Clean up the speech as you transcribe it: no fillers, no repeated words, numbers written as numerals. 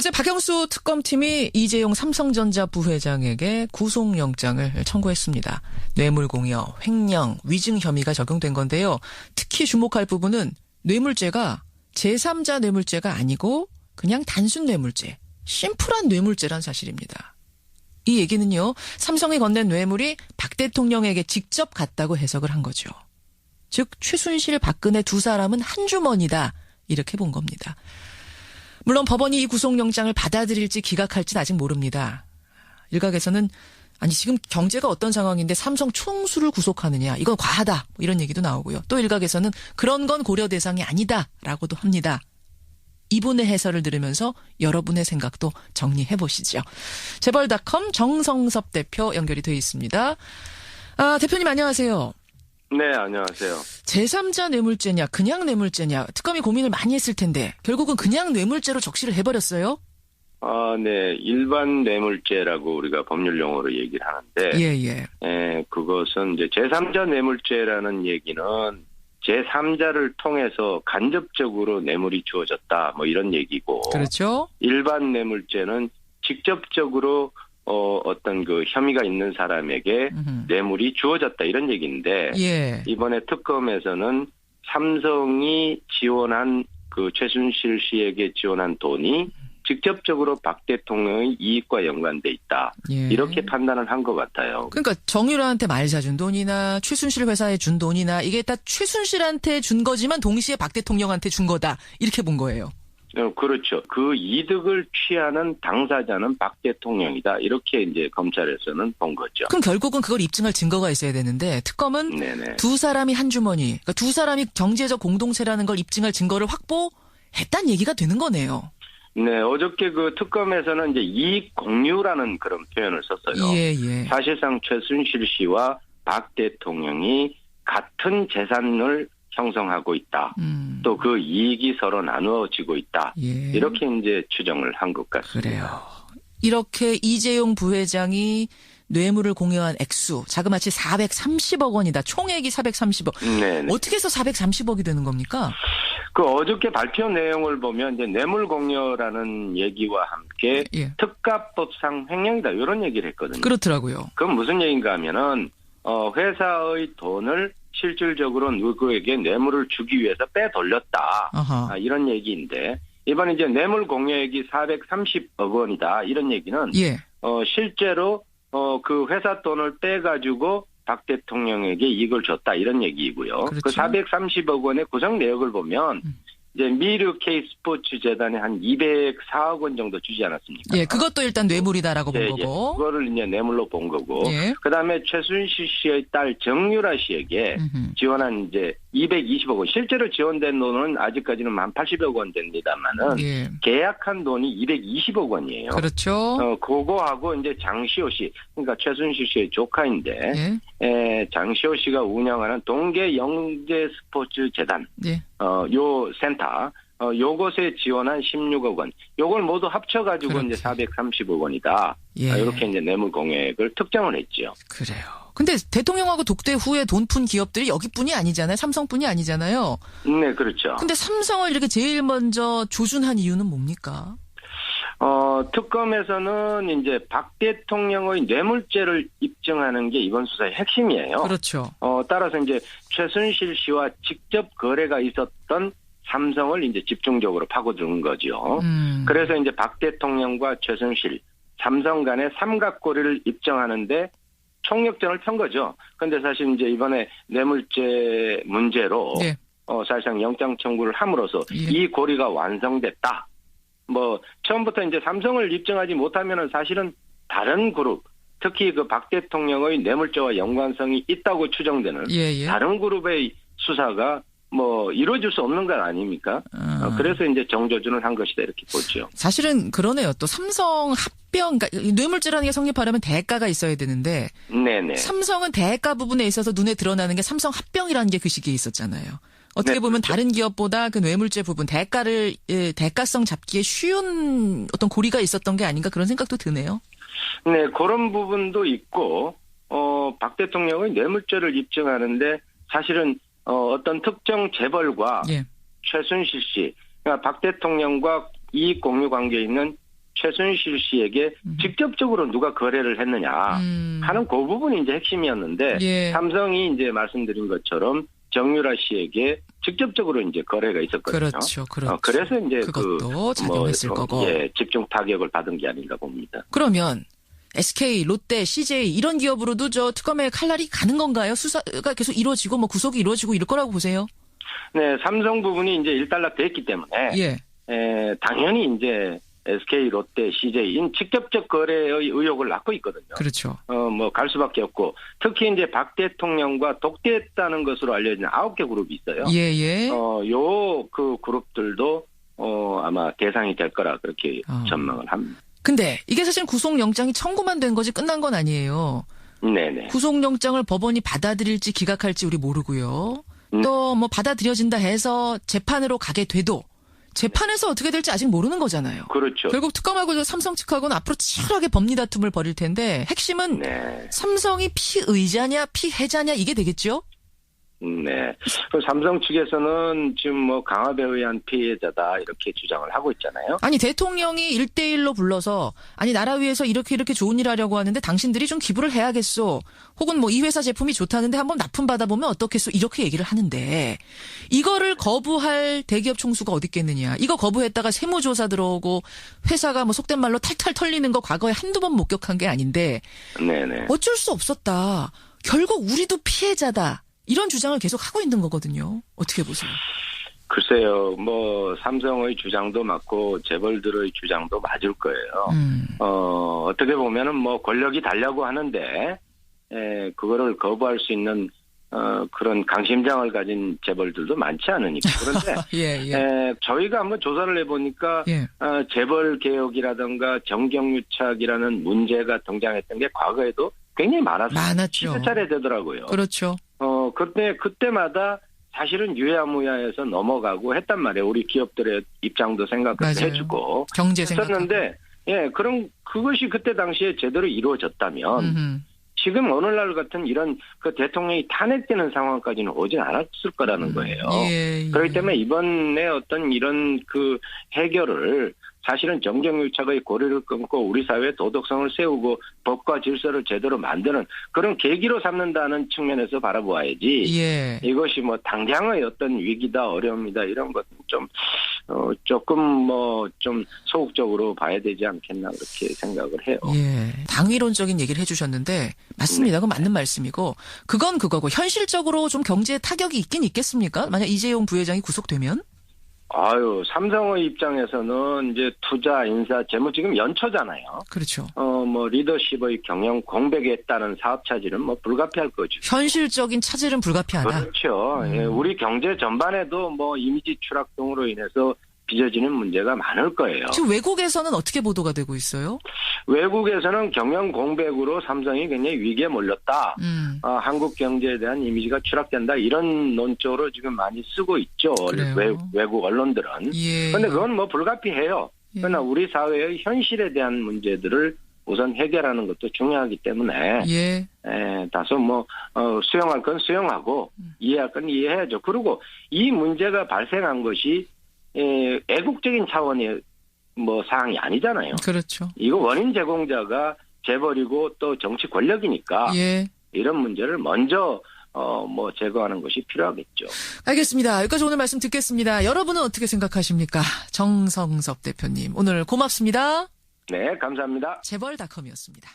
어제 박영수 특검팀이 이재용 삼성전자 부회장에게 구속영장을 청구했습니다. 뇌물공여, 횡령, 위증 혐의가 적용된 건데요. 특히 주목할 부분은 뇌물죄가 제3자 뇌물죄가 아니고 그냥 단순 뇌물죄, 심플한 뇌물죄란 사실입니다. 이 얘기는요, 삼성이 건넨 뇌물이 박 대통령에게 직접 갔다고 해석을 한 거죠. 즉 최순실, 박근혜 두 사람은 한 주머니다 이렇게 본 겁니다. 물론 법원이 이 구속영장을 받아들일지 기각할지는 아직 모릅니다. 일각에서는 아니 지금 경제가 어떤 상황인데 삼성 총수를 구속하느냐 이건 과하다 이런 얘기도 나오고요. 또 일각에서는 그런 건 고려 대상이 아니다라고도 합니다. 이분의 해설을 들으면서 여러분의 생각도 정리해 보시죠. 재벌닷컴 정성섭 대표 연결이 돼 있습니다. 대표님 안녕하세요. 네, 안녕하세요. 제3자 뇌물죄냐 그냥 뇌물죄냐 특검이 고민을 많이 했을 텐데 결국은 그냥 뇌물죄로 적시를 해버렸어요? 네. 일반 뇌물죄라고 우리가 법률 용어로 얘기를 하는데 그것은 이제 제3자 뇌물죄라는 얘기는 제3자를 통해서 간접적으로 뇌물이 주어졌다 뭐 이런 얘기고 그렇죠. 일반 뇌물죄는 직접적으로 어떤 그 혐의가 있는 사람에게 뇌물이 주어졌다 이런 얘기인데 이번에 특검에서는 삼성이 지원한 그 최순실 씨에게 지원한 돈이 직접적으로 박 대통령의 이익과 연관돼 있다. 이렇게 판단을 한 것 같아요. 그러니까 정유라한테 말 사준 돈이나 최순실 회사에 준 돈이나 이게 다 최순실한테 준 거지만 동시에 박 대통령한테 준 거다. 이렇게 본 거예요. 그렇죠. 그 이득을 취하는 당사자는 박 대통령이다. 이렇게 이제 검찰에서는 본 거죠. 그럼 결국은 그걸 입증할 증거가 있어야 되는데 특검은 두 사람이 한 주머니, 그러니까 두 사람이 경제적 공동체라는 걸 입증할 증거를 확보했다는 얘기가 되는 거네요. 네, 어저께 그 특검에서는 이제 이익 공유라는 그런 표현을 썼어요. 사실상 최순실 씨와 박 대통령이 같은 재산을 형성하고 있다. 또 그 이익이 서로 나누어지고 있다. 이렇게 이제 추정을 한 것 같습니다. 그래요. 이렇게 이재용 부회장이 뇌물을 공여한 액수 자그마치 430억 원이다. 총액이 430억. 네네. 어떻게 해서 430억이 되는 겁니까? 그 어저께 발표 내용을 보면 이제 뇌물 공여라는 얘기와 함께 특가법상 횡령이다 이런 얘기를 했거든요. 그렇더라고요. 그건 무슨 얘기인가 하면은 회사의 돈을 실질적으로 누구에게 뇌물을 주기 위해서 빼돌렸다. 이런 얘기인데 이번에 이제 뇌물 공여액이 430억 원이다. 이런 얘기는 실제로 그 회사 돈을 빼가지고 박 대통령에게 이익을 줬다 이런 얘기이고요. 그렇죠. 그 430억 원의 구성 내역을 보면 이제 미르 K 스포츠 재단에 한 204억 원 정도 주지 않았습니까? 그것도 일단 뇌물이다라고 본 거고. 그거를 이제 뇌물로 본 거고. 그다음에 최순실 씨의 딸 정유라 씨에게 지원한 이제 220억 원. 실제로 지원된 돈은 아직까지는 한 80억 원 됩니다만은 계약한 돈이 220억 원이에요. 그렇죠. 그거하고 이제 장시호 씨, 그러니까 최순실 씨의 조카인데 장시호 씨가 운영하는 동계 영재 스포츠 재단, 요 센터. 요것에 지원한 16억 원. 요걸 모두 합쳐가지고 이제 430억 원이다. 이렇게 이제 뇌물 공여액을 특정을 했죠. 그래요. 근데 대통령하고 독대 후에 돈 푼 기업들이 여기뿐이 아니잖아요. 삼성뿐이 아니잖아요. 네, 그렇죠. 근데 삼성을 이렇게 제일 먼저 조준한 이유는 뭡니까? 특검에서는 이제 박 대통령의 뇌물죄를 입증하는 게 이번 수사의 핵심이에요. 그렇죠. 따라서 이제 최순실 씨와 직접 거래가 있었던 삼성을 이제 집중적으로 파고드는 거죠. 그래서 이제 박 대통령과 최순실, 삼성 간의 삼각고리를 입증하는데 총력전을 편 거죠. 그런데 사실 이제 이번에 뇌물죄 문제로 사실상 영장 청구를 함으로써 이 고리가 완성됐다. 뭐 처음부터 이제 삼성을 입증하지 못하면은 사실은 다른 그룹, 특히 그 박 대통령의 뇌물죄와 연관성이 있다고 추정되는 다른 그룹의 수사가 뭐 이루어질 수 없는 건 아닙니까? 그래서 이제 정조준을 한 것이다 이렇게 보죠. 사실은 그러네요. 또 삼성 합병, 그러니까 뇌물죄라는 게 성립하려면 대가가 있어야 되는데 삼성은 대가 부분에 있어서 눈에 드러나는 게 삼성 합병이라는 게 그 시기에 있었잖아요. 어떻게 보면 다른 기업보다 그 뇌물죄 부분 대가성 잡기에 쉬운 어떤 고리가 있었던 게 아닌가 그런 생각도 드네요. 네, 그런 부분도 있고 박 대통령의 뇌물죄를 입증하는데 사실은 어떤 특정 재벌과 최순실 씨, 그러니까 박 대통령과 이익 공유 관계에 있는 최순실 씨에게 직접적으로 누가 거래를 했느냐 하는 그 부분이 이제 핵심이었는데 예. 삼성이 이제 말씀드린 것처럼 정유라 씨에게 직접적으로 이제 거래가 있었거든요. 그렇죠, 그렇죠. 그래서 이제 그것도 작용했을 거고. 예, 집중 타격을 받은 게 아닌가 봅니다. 그러면 SK, 롯데, CJ 이런 기업으로도 저 특검의 칼날이 가는 건가요? 수사가 계속 이루어지고 뭐 구속이 이루어지고 이럴 거라고 보세요? 네, 삼성 부분이 이제 일단락됐기 때문에 예. 당연히 이제 SK, 롯데, CJ인 직접적 거래의 의혹을 낳고 있거든요. 그렇죠. 뭐 갈 수밖에 없고 특히 이제 박 대통령과 독대했다는 것으로 알려진 9개 그룹이 있어요. 예, 예. 요 그 그룹들도 아마 대상이 될 거라 그렇게 전망을 합니다. 근데 이게 사실 구속영장이 청구만 된 거지 끝난 건 아니에요. 네네. 구속영장을 법원이 받아들일지 기각할지 우리 모르고요. 또 뭐 받아들여진다 해서 재판으로 가게 돼도 재판에서 어떻게 될지 아직 모르는 거잖아요. 그렇죠. 결국 특검하고 삼성 측하고는 앞으로 치열하게 법리 다툼을 벌일 텐데 핵심은 네. 삼성이 피의자냐 피해자냐 이게 되겠죠? 네. 그 삼성 측에서는 지금 뭐 강압에 의한 피해자다 이렇게 주장을 하고 있잖아요. 아니 대통령이 1대1로 불러서 아니 나라 위해서 이렇게 좋은 일 하려고 하는데 당신들이 좀 기부를 해야겠소. 혹은 뭐 이 회사 제품이 좋다는데 한번 납품 받아보면 어떻겠소. 이렇게 얘기를 하는데 이거를 거부할 대기업 총수가 어디 있겠느냐. 이거 거부했다가 세무조사 들어오고 회사가 뭐 속된 말로 탈탈 털리는 거 과거에 한두 번 목격한 게 아닌데 네네. 어쩔 수 없었다. 결국 우리도 피해자다. 이런 주장을 계속 하고 있는 거거든요. 어떻게 보세요? 글쎄요, 뭐 삼성의 주장도 맞고 재벌들의 주장도 맞을 거예요. 어떻게 보면은 뭐 권력이 달라고 하는데 그거를 거부할 수 있는 그런 강심장을 가진 재벌들도 많지 않으니까. 그런데 예. 저희가 한번 조사를 해보니까 예. 재벌 개혁이라든가 정경유착이라는 문제가 등장했던 게 과거에도 굉장히 많았죠. 10차례 되더라고요. 그렇죠. 그때마다 사실은 유야무야해서 넘어가고 했단 말이에요. 우리 기업들의 입장도 생각을 해주고. 경제 생각하고. 했었는데, 예, 그것이 그때 당시에 제대로 이루어졌다면, 지금 오늘날 같은 이런 그 대통령이 탄핵되는 상황까지는 오진 않았을 거라는 거예요. 예. 그렇기 때문에 이번에 어떤 이런 그 해결을 사실은 정경유착의 고리를 끊고 우리 사회의 도덕성을 세우고 법과 질서를 제대로 만드는 그런 계기로 삼는다는 측면에서 바라보아야지. 예. 이것이 뭐 당장의 어떤 위기다 어려움이다 이런 것은 좀 조금 뭐 좀 소극적으로 봐야 되지 않겠나 그렇게 생각을 해요. 예. 당위론적인 얘기를 해주셨는데 맞습니다. 그건 맞는 말씀이고 그건 그거고 현실적으로 좀 경제에 타격이 있긴 있겠습니까? 만약 이재용 부회장이 구속되면? 삼성의 입장에서는 이제 투자, 인사, 재무 지금 연초잖아요. 그렇죠. 뭐 리더십의 경영 공백에 따른 사업 차질은 뭐 불가피할 거죠. 현실적인 차질은 불가피하다. 그렇죠. 예, 우리 경제 전반에도 뭐 이미지 추락 등으로 인해서 빚어지는 문제가 많을 거예요. 지금 외국에서는 어떻게 보도가 되고 있어요? 외국에서는 경영 공백으로 삼성이 굉장히 위기에 몰렸다. 한국 경제에 대한 이미지가 추락된다. 이런 논조로 지금 많이 쓰고 있죠. 외국 언론들은. 그런데 그건 뭐 불가피해요. 그러나 우리 사회의 현실에 대한 문제들을 우선 해결하는 것도 중요하기 때문에 다소 뭐 수용할 건 수용하고 이해할 건 이해해야죠. 그리고 이 문제가 발생한 것이 애국적인 차원의 뭐 사항이 아니잖아요. 그렇죠. 이거 원인 제공자가 재벌이고 또 정치 권력이니까 이런 문제를 먼저 뭐 제거하는 것이 필요하겠죠. 알겠습니다. 여기까지 오늘 말씀 듣겠습니다. 여러분은 어떻게 생각하십니까? 정성섭 대표님 오늘 고맙습니다. 네, 감사합니다. 재벌닷컴이었습니다.